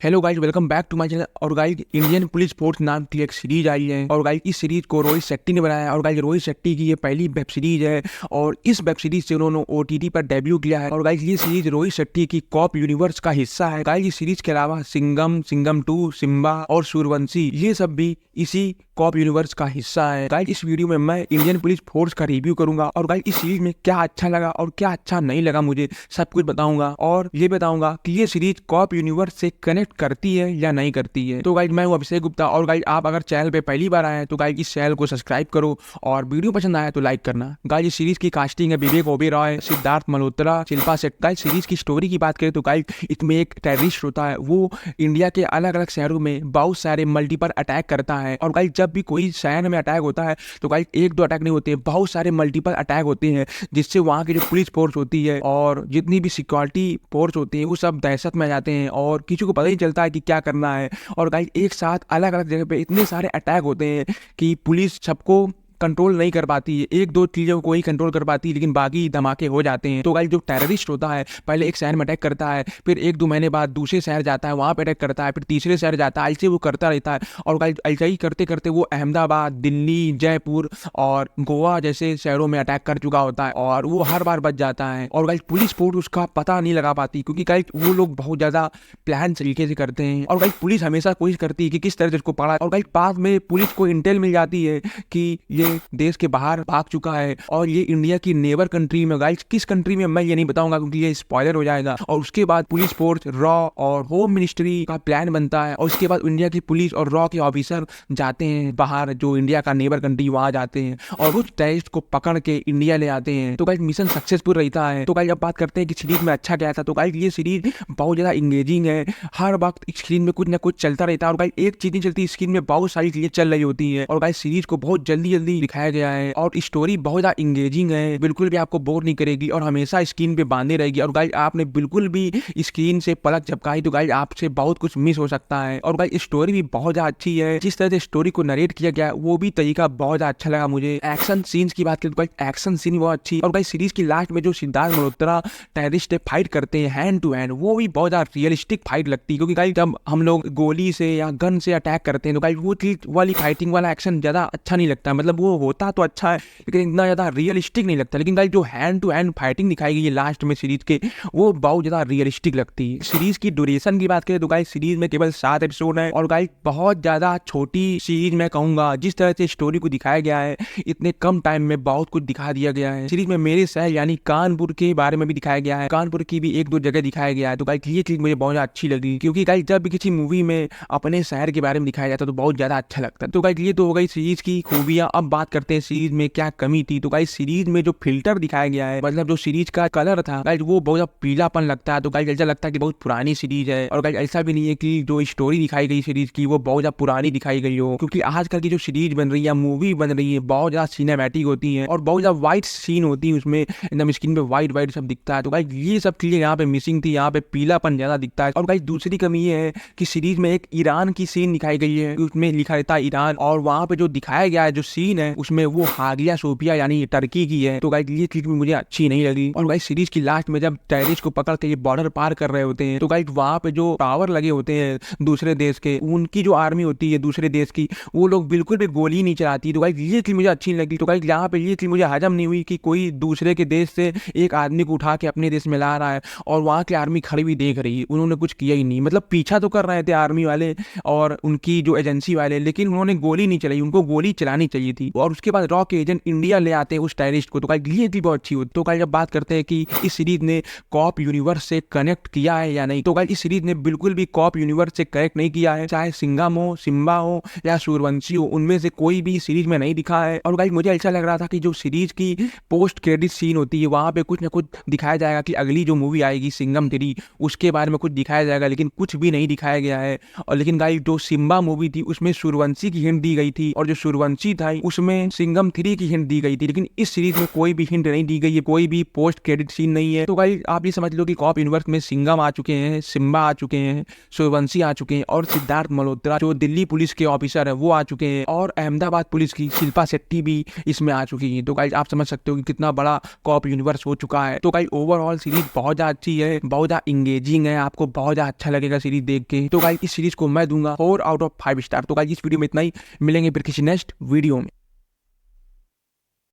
Hello guys, welcome back to my channel. और guys, Indian police force नाम की एक सीरीज आई है और गाइज इस सीरीज को रोहित शेट्टी ने बनाया है। और गाइज रोहित शेट्टी की ये पहली वेब सीरीज है और इस वेब सीरीज से उन्होंने ओटीटी पर डेब्यू किया है। और गाइज ये सीरीज रोहित शेट्टी की कॉप यूनिवर्स का हिस्सा है। गाइज इस सीरीज के अलावा सिंघम, सिंघम 2, सिम्बा और सूर्यवंशी ये सब भी इसी कॉप यूनिवर्स का हिस्सा है। गाइज इस वीडियो में मैं इंडियन पुलिस फोर्स का रिव्यू करूंगा और गाइज इस सीरीज में क्या अच्छा लगा और क्या अच्छा नहीं लगा मुझे सब कुछ बताऊंगा। और ये बताऊंगा कि ये सीरीज कॉप यूनिवर्स से कनेक्ट करती है या नहीं करती है। तो गाइज मैं हूं अभिषेक गुप्ता और गाइज आप अगर चैनल पे पहली बार आए हैं तो गाइज इस चैनल को सब्सक्राइब करो और वीडियो पसंद आया तो लाइक करना। गाइज इस सीरीज की कास्टिंग है विवेक ओबेरॉय, सिद्धार्थ मल्होत्रा, शिल्पा शेट्टी। गाइज सीरीज की स्टोरी की बात करें तो गाइज इसमें एक टेररिस्ट होता है, वो इंडिया के अलग अलग शहरों में बहुत सारे मल्टीपल अटैक करता है। और गाइज जब भी कोई शहर में अटैक होता है तो गाइज एक दो अटैक नहीं होते, बहुत सारे मल्टीपल अटैक होते हैं जिससे वहाँ की जो पुलिस फोर्स होती है और जितनी भी सिक्योरिटी फोर्स होती है वो सब दहशत में आ जाते हैं और किसी को पता ही चलता है कि क्या करना है। और गाइज एक साथ अलग अलग जगह पे इतने सारे अटैक होते हैं कि पुलिस सबको कंट्रोल नहीं कर पाती है, एक दो चीज़ों को ही कंट्रोल कर पाती है लेकिन बाकी धमाके हो जाते हैं। तो गाइस जो टेररिस्ट होता है पहले एक शहर में अटैक करता है, फिर एक दो महीने बाद दूसरे शहर जाता है, वहाँ पे अटैक करता है, फिर तीसरे शहर जाता है, ऐसे वो करता रहता है। और गाइस ऐसा ही करते करते वो अहमदाबाद, दिल्ली, जयपुर और गोवा जैसे शहरों में अटैक कर चुका होता है और वो हर बार बच जाता है। और गाइस पुलिस फोर्स उसका पता नहीं लगा पाती क्योंकि गाइस वो लोग बहुत ज़्यादा प्लान तरीके से करते हैं। और गाइस पुलिस हमेशा कोशिश करती है कि किस तरह से उसको पकड़ा। और गाइस बाद में पुलिस को इंटेल मिल जाती है कि ये देश के बाहर भाग चुका है और ये इंडिया की नेबर कंट्री में। गाइस किस कंट्री में मैं ये नहीं बताऊंगा क्योंकि ये स्पॉइलर हो जाएगा। और उसके बाद पुलिस फोर्स, रॉ और होम मिनिस्ट्री का प्लान बनता है और उसके बाद इंडिया की पुलिस और रॉ के ऑफिसर जाते हैं बाहर, जो इंडिया का नेबर कंट्री, वहां जाते हैं और उस टेररिस्ट को पकड़ के इंडिया ले आते हैं। तो गाइस मिशन सक्सेसफुल रहता है। तो गाइस अब बात करते हैं कि सीरीज में अच्छा क्या था। तो गाइस ये सीरीज बहुत ज्यादा इंगेजिंग है, हर वक्त स्क्रीन में कुछ ना कुछ चलता रहता है और गाइस एक चीज नहीं चलती, स्क्रीन में बहुत सारी चीजें चल रही होती है। और गाइस सीरीज को बहुत जल्दी जल्दी दिखाया गया है और स्टोरी बहुत ज्यादा इंगेजिंग है, बिल्कुल भी आपको बोर नहीं करेगी और हमेशा स्क्रीन पे बांधे रहेगी। और गाइस आपने बिल्कुल भी स्क्रीन से पलक झपकाई तो गाइस आपसे बहुत कुछ मिस हो सकता है। और गाइस स्टोरी भी बहुत ज्यादा अच्छी है, जिस तरह से स्टोरी को नरेट किया गया वो भी तरीका बहुत ज्यादा अच्छा लगा मुझे। एक्शन सीन्स की बात करें तो गाइस एक्शन सीन बहुत अच्छी। और गाइस सीरीज की लास्ट में जो सिद्धार्थ मल्होत्रा टेररिस्ट फाइट करते हैं हैंड टू हैंड, वो भी बहुत ज्यादा रियलिस्टिक फाइट लगती है क्योंकि गाइस जब हम लोग गोली से या गन से अटैक करते हैं तो गाइस वो चीज वाली फाइटिंग वाला एक्शन ज्यादा अच्छा नहीं लगता। मतलब वो होता तो अच्छा है लेकिन इतना ज्यादा रियलिस्टिक नहीं लगता। लेकिन गाइस जो हैंड टू हैंड फाइटिंग दिखाई गई है लास्ट में सीरीज के, वो बहुत ज्यादा रियलिस्टिक लगती है। सीरीज की ड्यूरेशन की बात करें तो गाइस सीरीज में केवल 7 एपिसोड है और गाइस बहुत ज्यादा छोटी सीरीज मैं कहूंगा। जिस तरह से स्टोरी को दिखाया गया है इतने कम टाइम में बहुत कुछ दिखा दिया गया है। सीरीज में मेरे शहर यानी कानपुर के बारे में भी दिखाया गया है, कानपुर की भी एक दो जगह दिखाया गया है। तो गाइस ये चीज मुझे बहुत ज्यादा अच्छी लगी क्योंकि गाइस जब भी किसी मूवी में अपने शहर के बारे में दिखाया जाता है तो बहुत ज्यादा अच्छा लगता है। तो गाइस ये तो हो गई सीरीज की खूबियां। अब बात करते हैं सीरीज में क्या कमी थी। तो गाइस सीरीज में जो फिल्टर दिखाया गया है, मतलब जो सीरीज का कलर था गाइस, वो बहुत ज्यादा पीलापन लगता है। तो गाइस ऐसा लगता है कि बहुत पुरानी सीरीज है। और गाइस ऐसा भी नहीं है कि जो स्टोरी दिखाई गई सीरीज की वो बहुत ज्यादा पुरानी दिखाई गई हो, क्योंकि आजकल की जो सीरीज बन रही है, मूवी बन रही है, बहुत ज्यादा सिनेमैटिक होती है और बहुत ज्यादा वाइट सीन होती है, उसमें एकदम स्क्रीन पे वाइट वाइट सब दिखता है। तो गाइस ये सब चीजें यहाँ पे मिसिंग थी, यहाँ पे पीलापन ज्यादा दिखता है। और गाइस दूसरी कमी ये है कि सीरीज में एक ईरान की सीन दिखाई गई है, उसमें लिखा रहता है ईरान और वहाँ पे जो दिखाया गया है जो सीन है उसमें वो हागिया सोफिया यानी टर्की की है। तो गाइस ये चीज भी मुझे अच्छी नहीं लगी। और गाइस सीरीज की लास्ट में जब टेररिस्ट को पकड़ के ये बॉर्डर पार कर रहे होते हैं तो गाइस वहाँ पे जो टावर लगे होते हैं दूसरे देश के, उनकी जो आर्मी होती है दूसरे देश की, वो लोग बिल्कुल भी गोली नहीं चलाती। तो गाइस ये चीज मुझे अच्छी नहीं लगी। तो गाइस यहाँ पे ये चीज मुझे हजम नहीं हुई कि कोई दूसरे के देश से एक आदमी को उठा के अपने देश में ला रहा है और वहाँ की आर्मी खड़ी हुई देख रही है, उन्होंने कुछ किया ही नहीं। मतलब पीछा तो कर रहे थे आर्मी वाले और उनकी जो एजेंसी वाले, लेकिन उन्होंने गोली नहीं चलाई, उनको गोली चलानी चाहिए थी। और उसके बाद रॉ के एजेंट इंडिया ले आते हैं उस टेररिस्ट को। तो गाइस ये चीज बहुत अच्छी होती। तो गाइस जब बात करते हैं कि इस सीरीज ने कॉप यूनिवर्स से कनेक्ट किया है या नहीं, तो गाइस इस सीरीज ने बिल्कुल भी कॉप यूनिवर्स से कनेक्ट नहीं किया है। चाहे सिंघम हो, सिम्बा हो या सूर्यवंशी हो, उनमें से कोई भी सीरीज में नहीं दिखा है। और गाइस मुझे ऐसा लग रहा था कि जो सीरीज की पोस्ट क्रेडिट सीन होती है वहां पे कुछ ना कुछ दिखाया जाएगा कि अगली जो मूवी आएगी सिंघम 3 उसके बारे में कुछ दिखाया जाएगा, लेकिन कुछ भी नहीं दिखाया गया है। और लेकिन गाइस जो सिम्बा मूवी थी उसमें सूर्यवंशी की हिंट दी गई थी और जो सूर्यवंशी था उस उसमें सिंघम 3 की हिंट दी गई थी, लेकिन इस सीरीज में कोई भी हिंट नहीं दी गई है, कोई भी पोस्ट क्रेडिट सीन नहीं है। तो गाइस आप ये समझ लो कि कॉप यूनिवर्स में सिंघम आ चुके हैं, सिम्बा आ चुके हैं, सूर्यवंशी आ चुके हैं और सिद्धार्थ मल्होत्रा जो दिल्ली पुलिस के ऑफिसर है वो आ चुके हैं और अहमदाबाद पुलिस की शिल्पा शेट्टी भी इसमें आ चुकी है। तो गाइस आप समझ सकते हो कि कितना बड़ा कॉप यूनिवर्स हो चुका है। तो गाइस ओवरऑल सीरीज बहुत ज्यादा अच्छी है, बहुत ज्यादा इंगेजिंग है, आपको बहुत ज्यादा अच्छा लगेगा सीरीज देख के। तो गाइस इस सीरीज को मैं दूंगा 4 आउट ऑफ 5 स्टार। तो गाइस इस वीडियो में इतना ही, मिलेंगे फिर किसी नेक्स्ट वीडियो में।